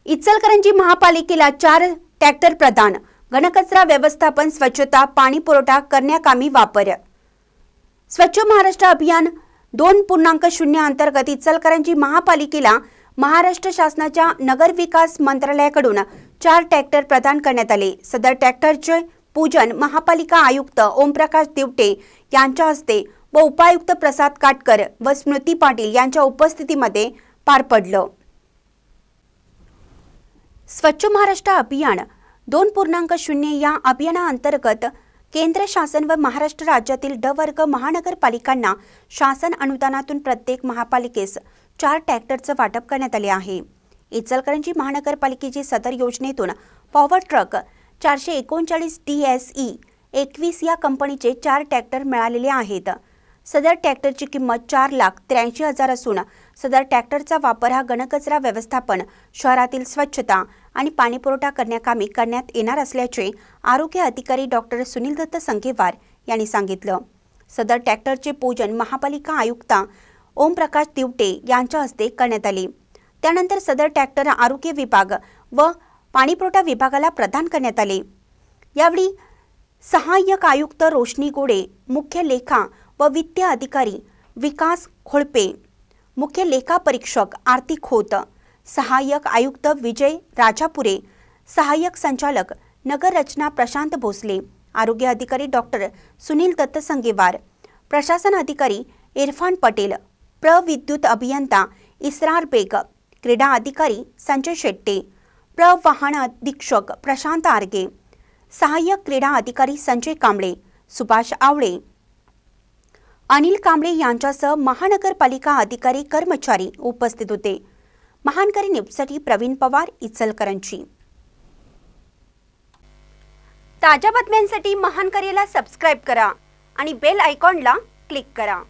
इचलकरंजी महापालिकेला 4 ट्रॅक्टर प्रदान। घनकचरा व्यवस्थापन, स्वच्छता, पाणी पुरवठा करण्याकामी वापर। स्वच्छ महाराष्ट्र अभियान 2.0 अंतर्गत इचलकरंजी महापालिकेला महाराष्ट्र शासनाच्या नगरविकास मंत्रालयाकडून 4 ट्रॅक्टर प्रदान करण्यात आले। सदर ट्रॅक्टरचे पूजन महापालिका आयुक्त ओमप्रकाश दिवटे यांच्या हस्ते व उपायुक्त प्रसाद काटकर व स्मृती पाटील यांच्या उपस्थितीमध्ये पार पडलं। स्वच्छ महाराष्ट्र अभियान 2.0 या अभियानाअंतर्गत केंद्र शासन व महाराष्ट्र राज्यातील ड वर्ग महानगरपालिकांना शासन अनुदानातून प्रत्येक महापालिकेस 4 ट्रॅक्टरचे वाटप करण्यात आले आहे। इचलकरंजी महानगरपालिकेची सदर योजनेतून पॉवर ट्रक 439 DSE 21 या कंपनीचे 4 ट्रॅक्टर मिळालेले आहेत। सदर ट्रॅक्टरची किंमत 4,83,000 असून सदर ट्रॅक्टरचा वापर हा घनकचरा व्यवस्थापन, शहरातील स्वच्छता आणि पाणीपुरवठा करण्याकामी करण्यात येणार असल्याचे आरोग्य अधिकारी डॉक्टर सुनील दत्त संघेवार यांनी सांगितलं। सदर ट्रॅक्टरचे पूजन महापालिका आयुक्त ओमप्रकाश दिवटे यांच्या हस्ते करण्यात आले। त्यानंतर सदर ट्रॅक्टर आरोग्य विभाग व पाणीपुरवठा विभागाला प्रदान करण्यात आले। यावेळी सहाय्यक आयुक्त रोशनी गोडे, मुख्य लेखा व वित्तीय अधिकारी विकास खोळपे, मुख्य लेखा परीक्षक आरती खोत, सहाय्यक आयुक्त विजय राजापुरे, सहाय्यक संचालक नगर रचना प्रशांत भोसले, आरोग्य अधिकारी डॉक्टर सुनील दत्त संघेवार, प्रशासन अधिकारी इरफान पटेल, प्रविद्युत अभियंता इसरार बेग, क्रीडा अधिकारी संजय शेट्टे, प्रवाहन अधीक्षक प्रशांत आरगे, सहाय्यक क्रीडा अधिकारी संजय कांबळे, सुभाष आवळे, अनिल कांबळे यांच्यासह महानगरपालिका अधिकारी कर्मचारी उपस्थित होते। महानकरी न्यूजसाठी प्रवीण पवार, इचलकरंजी। ताज्या बातम्यांसाठी महानकरीला सबस्क्राइब करा आणि बेल आयकॉनला क्लिक करा।